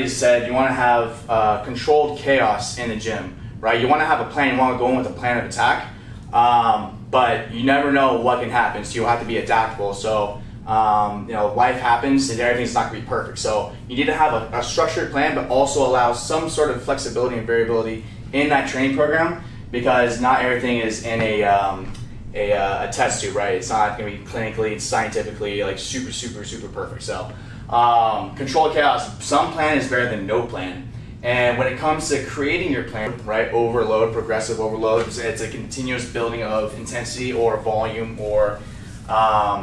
said you want to have controlled chaos in the gym, right? You want to have a plan, you want to go in with a plan of attack, but you never know what can happen, so you have to be adaptable. So life happens and everything's not going to be perfect. So you need to have a structured plan, but also allow some sort of flexibility and variability in that training program, because not everything is in a test tube, right? It's not going to be clinically, scientifically like super perfect. So controlled chaos, some plan is better than no plan. And when it comes to creating your plan, right, overload, progressive overload, it's a continuous building of intensity or volume or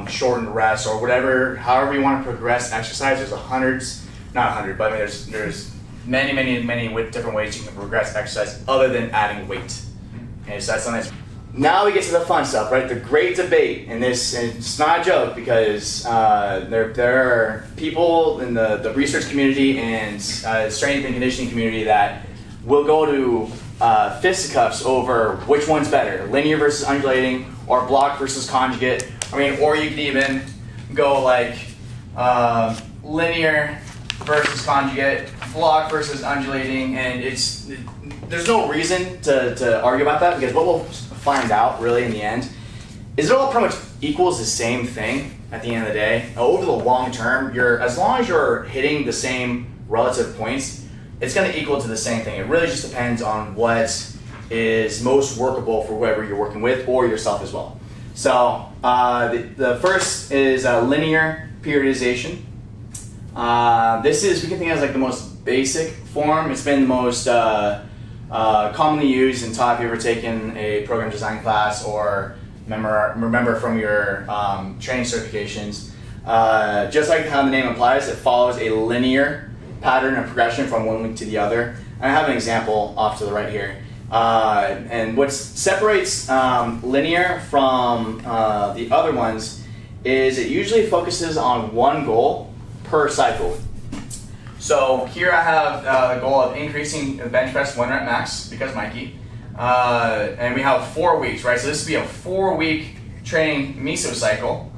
shortened rest or whatever, however you want to progress exercise. There's not 100, but I mean there's many different ways you can progress exercise other than adding weight. Okay, so that's something. Now we get to the fun stuff, right? The great debate, and it's not a joke, because there are people in the research community and strength and conditioning community that will go to fisticuffs over which one's better, linear versus undulating, or block versus conjugate. I mean, or you could even go like linear versus conjugate, block versus undulating, and there's no reason to argue about that, because what we'll find out really in the end is it all pretty much equals the same thing at the end of the day. Over the long term, as long as you're hitting the same relative points, it's going to equal to the same thing. It really just depends on what is most workable for whoever you're working with or yourself as well. So the first is linear periodization. This is, we can think of as like the most basic form. It's been the most commonly used and taught if you've ever taken a program design class or remember from your training certifications. Just like how the name implies, it follows a linear pattern of progression from one week to the other. And I have an example off to the right here. And what separates linear from the other ones is it usually focuses on one goal per cycle. So here I have the goal of increasing the bench press 1 rep max, because Mikey, and we have 4 weeks, right? So this would be a 4-week training mesocycle,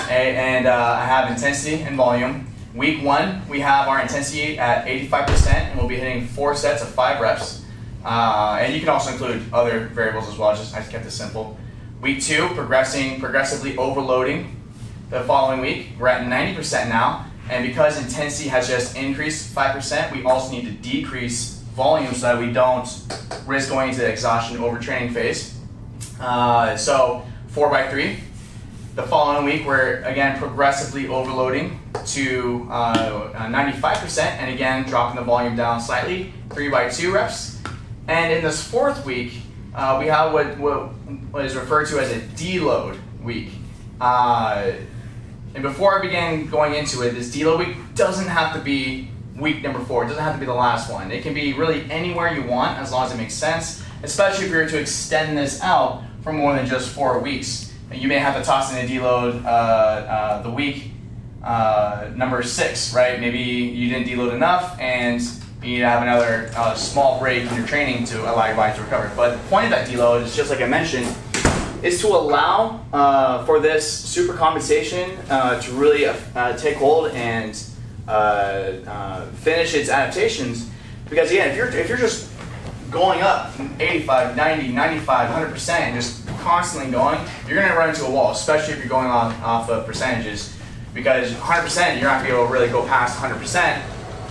and I have intensity and volume. Week 1, we have our intensity at 85%, and we'll be hitting 4 sets of 5 reps. And you can also include other variables as well. I just kept it simple. Week 2, progressively overloading. The following week, we're at 90% now. And because intensity has just increased 5%, we also need to decrease volume so that we don't risk going into the exhaustion overtraining phase. So 4x3. The following week, we're again progressively overloading to 95%, and again dropping the volume down slightly, 3x2 reps. And in this 4th week, we have what is referred to as a deload week. And before I begin going into it, this deload week doesn't have to be week number 4. It doesn't have to be the last one. It can be really anywhere you want, as long as it makes sense, especially if you're to extend this out for more than just 4 weeks. You may have to toss in a deload the week number 6, right? Maybe you didn't deload enough and you need to have another small break in your training to allow your body to recover. But the point of that deload is, just like I mentioned, is to allow for this super compensation to really take hold and finish its adaptations. Because again, if you're just going up 85, 90, 95, 100% and just constantly going, you're going to run into a wall, especially if you're going off of percentages. Because 100%, you're not going to be able to really go past 100%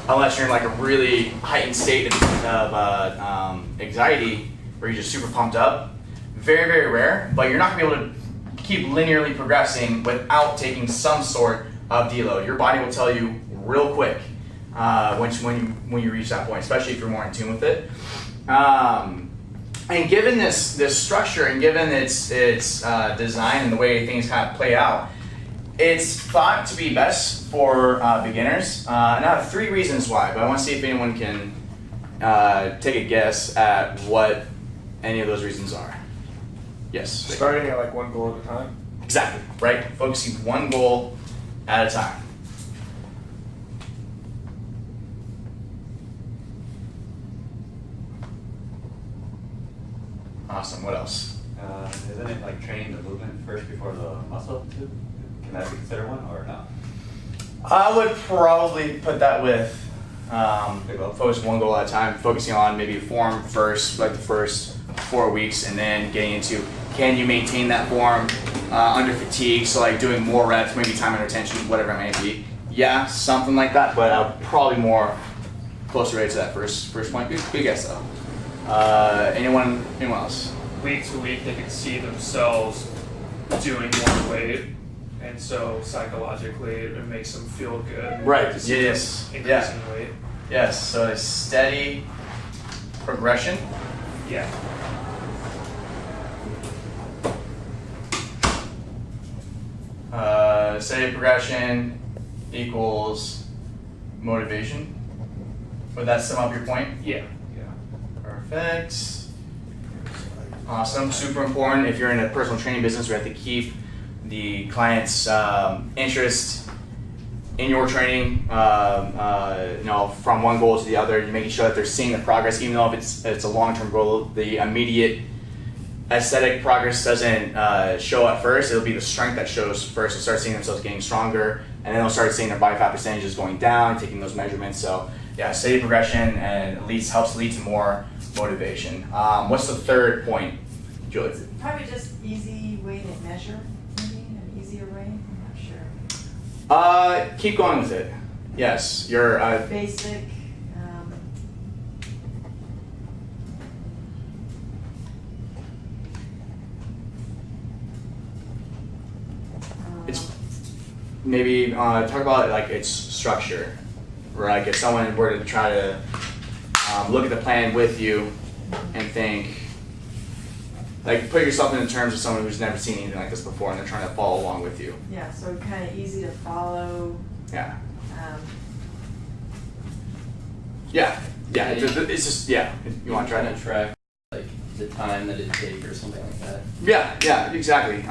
unless you're in like a really heightened state of anxiety where you're just super pumped up. Very rare, but you're not going to be able to keep linearly progressing without taking some sort of deload. Your body will tell you real quick when you reach that point, especially if you're more in tune with it. And given this structure and given its design and the way things kind of play out, it's thought to be best for beginners. And I have 3 reasons why, but I want to see if anyone can take a guess at what any of those reasons are. Yes? Starting at like one goal at a time? Exactly, right? Focusing one goal at a time. Awesome, what else? Isn't it like training the movement first before the muscle too? Can that be considered one or not? I would probably put that with Focus one goal at a time, focusing on maybe form first, like the first 4 weeks, and then getting into can you maintain that form under fatigue, so like doing more reps, maybe time under tension, whatever it may be. Yeah, something like that, but I would probably more closer to that first point. Good guess though. Anyone else? Week to week, they can see themselves doing more weight, and so psychologically, it makes them feel good. Right. To see Yes. them Yeah. increasing weight. Yes. So a steady progression. Yeah. Steady progression equals motivation. Would that sum up your point? Yeah. Perfect. Awesome. Super important. If you're in a personal training business, we have to keep the client's interest in your training, from one goal to the other. You're making sure that they're seeing the progress, even though if it's a long-term goal, the immediate aesthetic progress doesn't show at first. It'll be the strength that shows first. They'll start seeing themselves getting stronger, and then they'll start seeing their body fat percentages going down, taking those measurements. So yeah, steady progression and helps lead to more motivation. What's the third point, Julie? Probably just easy way to measure, maybe an easier way. I'm not sure. Keep going with it. Yes, you're Basic. It's maybe talk about like its structure, right? Like if someone were to try to look at the plan with you and think, like put yourself in the terms of someone who's never seen anything like this before and they're trying to follow along with you. Yeah, so kind of easy to follow. Yeah. Yeah, It's just You want to try that? track like the time that it takes or something like that. Yeah, exactly.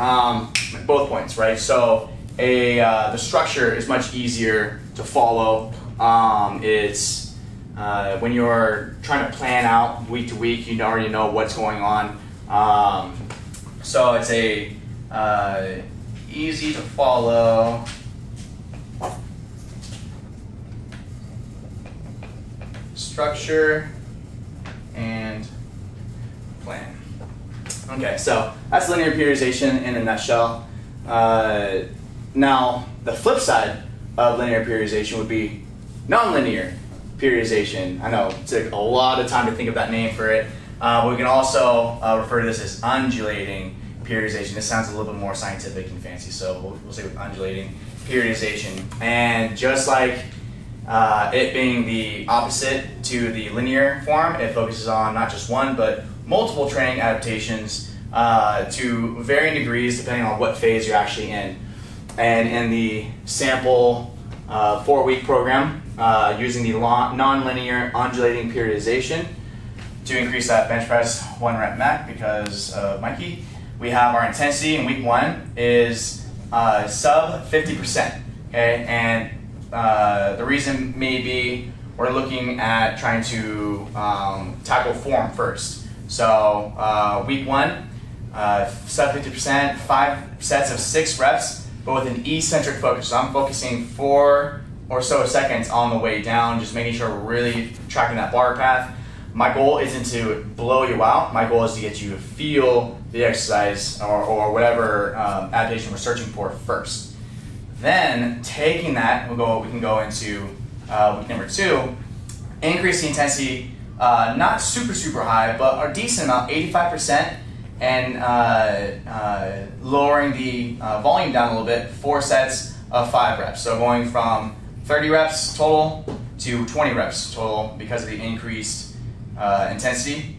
Both points, right? So the structure is much easier to follow. It's when you're trying to plan out week to week, you already know what's going on. So it's a easy to follow. Structure and plan. Okay, so that's linear periodization in a nutshell. Now, the flip side of linear periodization would be nonlinear periodization. I know it took a lot of time to think of that name for it. But we can also refer to this as undulating periodization. This sounds a little bit more scientific and fancy, so we'll say with undulating periodization. And just like it being the opposite to the linear form, it focuses on not just one, but multiple training adaptations to varying degrees depending on what phase you're actually in. And in the sample 4-week program, using the non-linear undulating periodization to increase that bench press 1 rep max because of Mikey, we have our intensity in week 1 is sub 50%. Okay, and the reason may be we're looking at trying to tackle form first. So week 1, sub 50%, 5 sets of 6 reps, but with an eccentric focus. So I'm focusing 4 or so seconds on the way down, just making sure we're really tracking that bar path. My goal isn't to blow you out. My goal is to get you to feel the exercise or whatever adaptation we're searching for first. Then taking that, we can go into week number 2, increase the intensity, not super high, but a decent amount, 85%, and lowering the volume down a little bit, 4 sets of 5 reps. So going from 30 reps total to 20 reps total because of the increased intensity.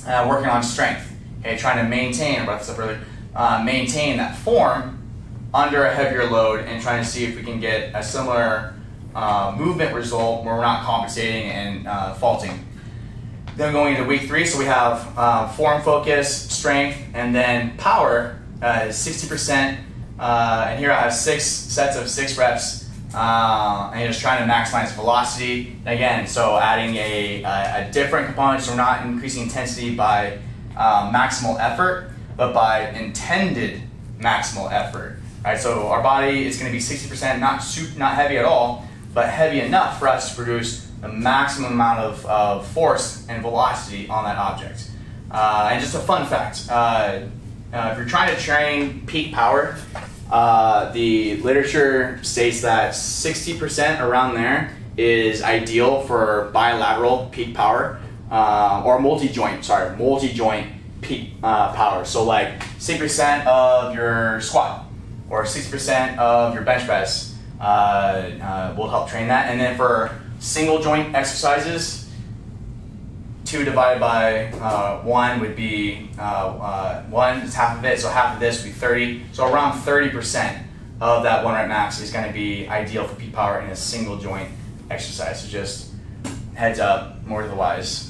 Working on strength, okay, trying to maintain, I brought this up earlier, maintain that form under a heavier load and trying to see if we can get a similar movement result where we're not compensating and faulting. Then going into week 3, so we have form focus, strength, and then power is 60%. And here I have 6 sets of 6 reps. And you're just trying to maximize velocity. Again, so adding a different component, so we're not increasing intensity by maximal effort, but by intended maximal effort. Right? So our body is going to be 60%, not heavy at all, but heavy enough for us to produce the maximum amount of force and velocity on that object. And just a fun fact, if you're trying to train peak power, the literature states that 60% around there is ideal for bilateral peak power, or multi-joint peak power. So like 60% of your squat or 60% of your bench press will help train that. And then for single joint exercises, 2 divided by 1 would be 1 is half of it, so half of this would be 30. So around 30% of that 1 rep max is going to be ideal for peak power in a single joint exercise. So just heads up, more to the wise.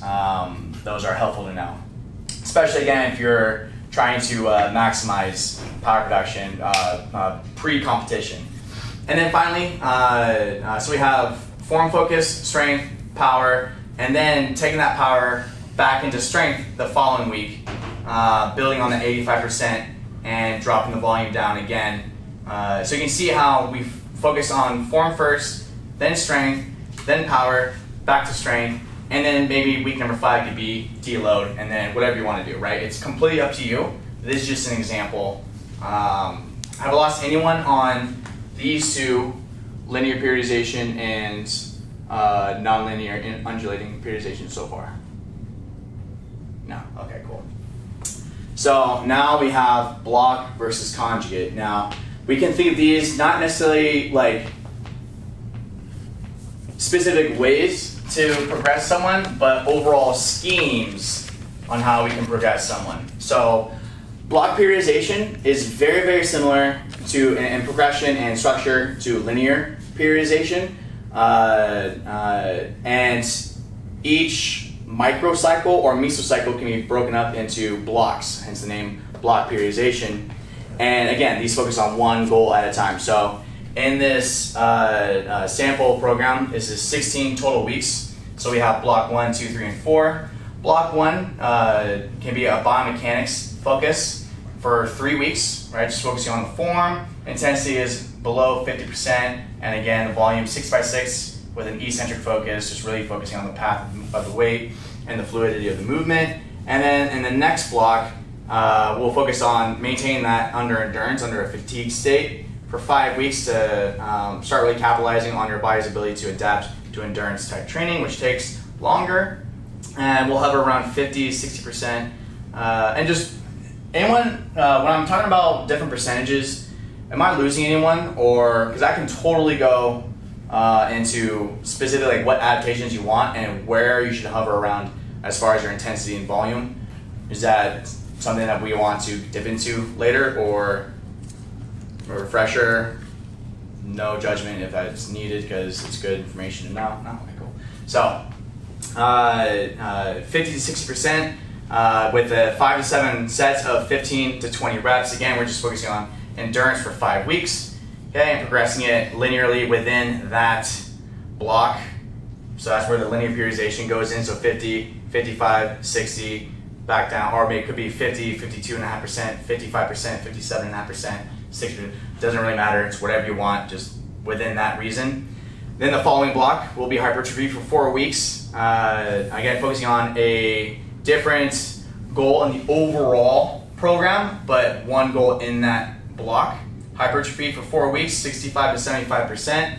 Those are helpful to know, especially again if you're trying to maximize power production pre-competition. And then finally, so we have form focus, strength, power, and then taking that power back into strength the following week, building on the 85% and dropping the volume down again. So you can see how we focus on form first, then strength, then power, back to strength, and then maybe week number 5 could be deload, and then whatever you want to do, right? It's completely up to you. This is just an example. Have I lost anyone on these 2, linear periodization and non-linear and undulating periodization so far? No? Okay, cool. So now we have block versus conjugate. Now, we can think of these not necessarily like specific ways to progress someone, but overall schemes on how we can progress someone. So block periodization is very, very similar to in progression and structure to linear periodization. And each microcycle or mesocycle can be broken up into blocks, hence the name block periodization. And again, these focus on one goal at a time. So in this sample program, this is 16 total weeks. So we have block 1, 2, 3, and 4. Block 1 can be a biomechanics focus for 3 weeks, right? Just focusing on the form. Intensity is below 50%, and again, volume 6x6 with an eccentric focus, just really focusing on the path of the weight and the fluidity of the movement. And then in the next block, we'll focus on maintaining that under endurance, under a fatigue state for 5 weeks to start really capitalizing on your body's ability to adapt to endurance type training, which takes longer. And we'll hover around 50, 60%. And just anyone, when I'm talking about different percentages, am I losing anyone? Or, because I can totally go into specifically like what adaptations you want and where you should hover around as far as your intensity and volume. Is that something that we want to dip into later, or a refresher? No judgment if that's needed because it's good information to know. No? Okay, cool. So 50 to 60% with 5 to 7 sets of 15 to 20 reps. Again, we're just focusing on endurance for 5 weeks, okay, and progressing it linearly within that block. So that's where the linear periodization goes in. So 50, 55, 60, back down, or maybe it could be 50, 52.5%, 55%, 57.5%, 60%. Doesn't really matter. It's whatever you want, just within that reason. Then the following block will be hypertrophy for 4 weeks. Again, focusing on a different goal in the overall program, but one goal in that block. Hypertrophy for 4 weeks, 65 to 75%,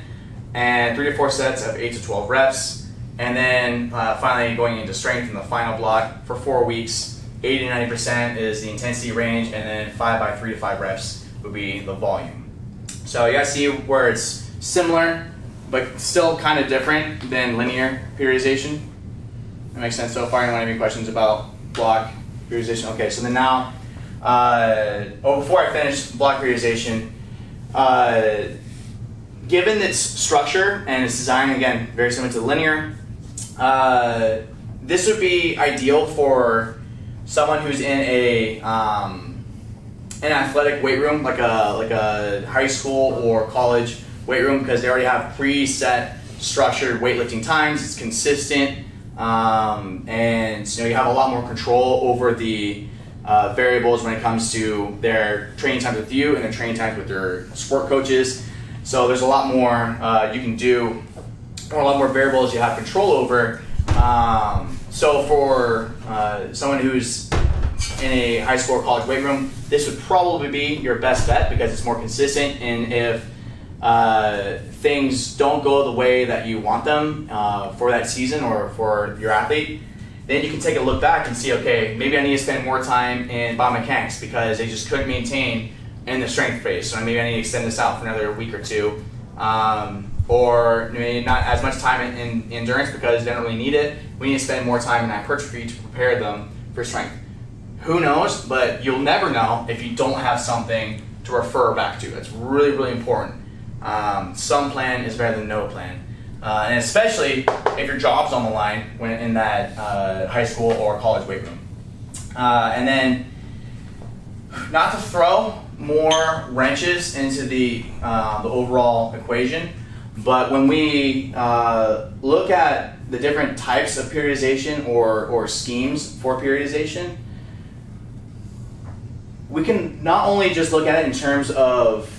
and 3 to 4 sets of 8 to 12 reps. And then finally going into strength in the final block for 4 weeks, 80 to 90% is the intensity range, and then 5 by 3 to 5 reps would be the volume. So you guys see where it's similar, but still kind of different than linear periodization? That makes sense so far? Anyone have any questions about block periodization? Okay, so then now, before I finish block periodization, given its structure and its design, again, very similar to linear, this would be ideal for someone who's in an athletic weight room, like a high school or college weight room, because they already have preset structured weightlifting times. It's consistent, and you have a lot more control over the variables when it comes to their training times with you and their training times with their sport coaches. So there's a lot more you can do or a lot more variables you have control over. So for someone who's in a high school or college weight room, this would probably be your best bet because it's more consistent, and if things don't go the way that you want them for that season or for your athlete, then you can take a look back and see, okay, maybe I need to spend more time in biomechanics because they just couldn't maintain in the strength phase. So maybe I need to extend this out for another week or two. Or maybe not as much time in endurance because they don't really need it. We need to spend more time in hypertrophy to prepare them for strength. Who knows, but you'll never know if you don't have something to refer back to. It's really, really important. Some plan is better than no plan. And especially if your job's on the line when in that high school or college weight room. And then, not to throw more wrenches into the overall equation, but when we look at the different types of periodization or schemes for periodization, we can not only just look at it in terms of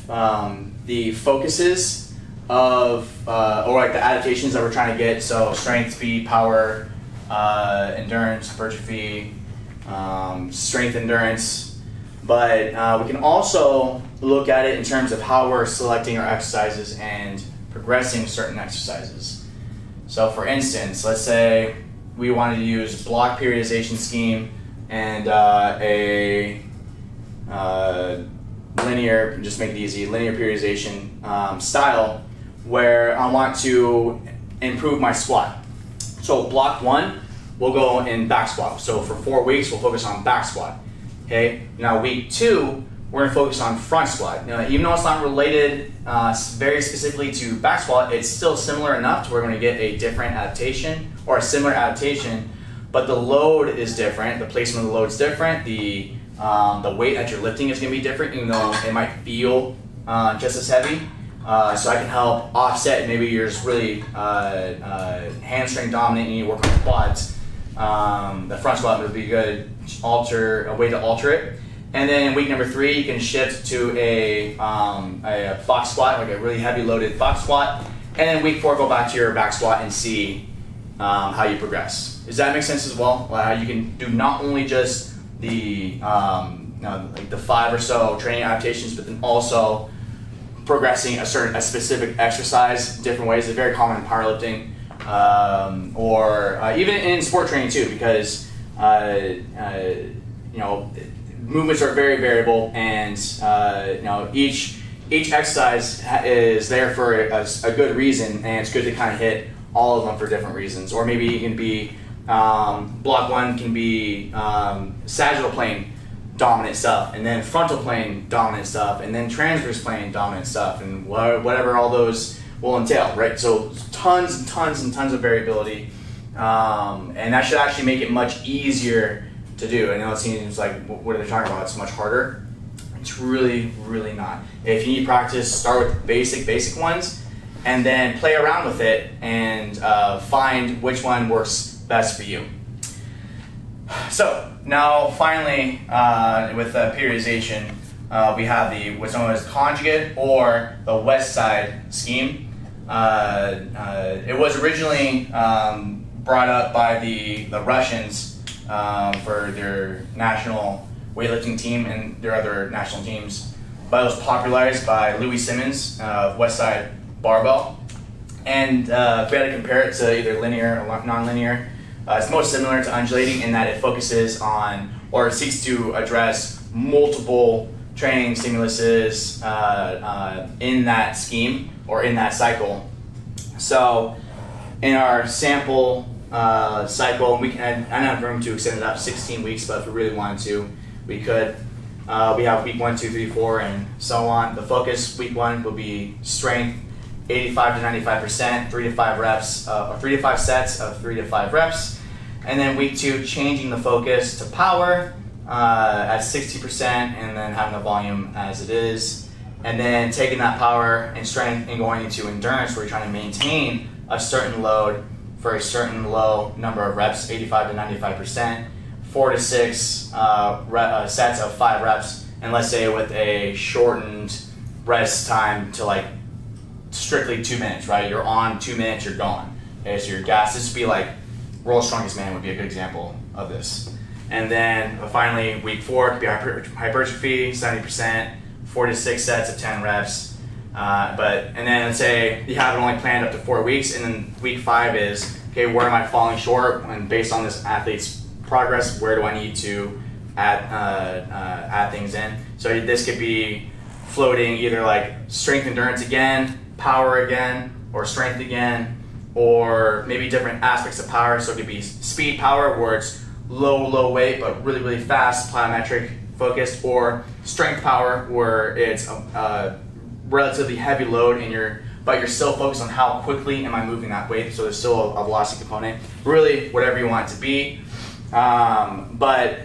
the focuses of or like the adaptations that we're trying to get, so strength, speed, power, endurance, hypertrophy, strength, endurance, but we can also look at it in terms of how we're selecting our exercises and progressing certain exercises. So for instance, let's say we wanted to use block periodization scheme and a linear, just make it easy, linear periodization style where I want to improve my squat. So block 1, we'll go in back squat. So for 4 weeks, we'll focus on back squat. Okay. Now week 2, we're going to focus on front squat. Now, even though it's not related very specifically to back squat, it's still similar enough to where we're going to get a different adaptation or a similar adaptation, but the load is different. The placement of the load is different. The weight that you're lifting is going to be different, even though it might feel just as heavy. So I can help offset. Maybe you're just really hamstring dominant and you work on the quads. The front squat would be a way to alter it. And then in week number 3, you can shift to a box squat, like a really heavy loaded box squat. And then week 4, go back to your back squat and see how you progress. Does that make sense as well? How you can do not only just the like the 5 or so training adaptations, but then also progressing a specific exercise different ways. It's very common in powerlifting or even in sport training too, because movements are very variable, and each exercise is there for a good reason, and it's good to kind of hit all of them for different reasons. Or maybe it can be block 1 can be sagittal plane dominant stuff, and then frontal plane dominant stuff, and then transverse plane dominant stuff, and whatever all those will entail, right? So tons and tons and tons of variability, and that should actually make it much easier to do. I know it seems like, what are they talking about? It's much harder. It's really, really not. If you need practice, start with basic ones, and then play around with it and find which one works best for you. So now finally, with periodization, we have what's known as conjugate or the west side scheme. It was originally brought up by the Russians for their national weightlifting team and their other national teams, but it was popularized by Louis Simmons of West Side Barbell. And if we had to compare it to either linear or non-linear, it's most similar to undulating in that it focuses on, or it seeks to address, multiple training stimuluses in that scheme or in that cycle. So in our sample cycle, I don't have room to extend it out to 16 weeks, but if we really wanted to, we could. We have week 1, 2, 3, 4, and so on. The focus week 1 will be strength, 85 to 95%, 3 to 5 reps, or 3 to 5 sets of 3 to 5 reps. And then week 2, changing the focus to power at 60%, and then having the volume as it is. And then taking that power and strength and going into endurance, where you're trying to maintain a certain load for a certain low number of reps, 85 to 95%, 4 to 6 sets of 5 reps, and let's say with a shortened rest time to like strictly 2 minutes, right? You're on 2 minutes, you're gone. Okay, so your gas, this would be like World's Strongest Man would be a good example of this. And then finally, week 4 could be hypertrophy, 70%, 4 to 6 sets of 10 reps. And then let's say you have it only planned up to 4 weeks, and then week 5 is, okay, where am I falling short? And based on this athlete's progress, where do I need to add things in? So this could be floating either like strength endurance again, power again, or strength again, or maybe different aspects of power. So it could be speed power, where it's low weight but really fast, plyometric focused, or strength power, where it's a relatively heavy load but you're still focused on how quickly am I moving that weight. So there's still a velocity component. Really, whatever you want it to be. But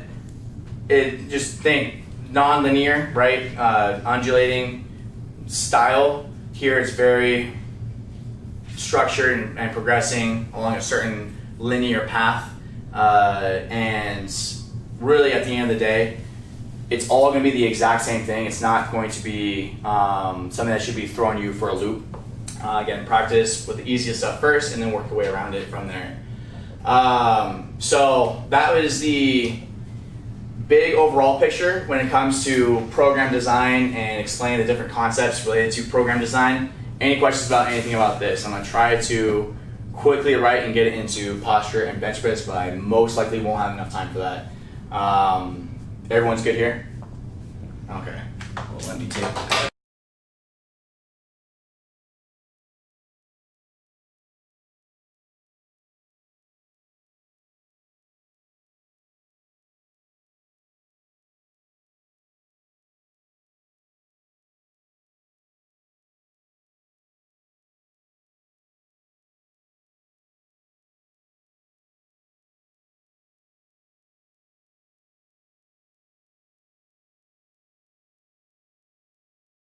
just think non-linear, right? Undulating style. Here it's very structured and progressing along a certain linear path. And really, at the end of the day, it's all going to be the exact same thing. It's not going to be something that should be throwing you for a loop. Again, practice with the easiest stuff first, and then work your way around it from there. So that was the big overall picture when it comes to program design and explain the different concepts related to program design. Any questions about anything about this? I'm going to try to quickly write and get it into posture and bench press, but I most likely won't have enough time for that. Everyone's good here? Okay. Well, let me take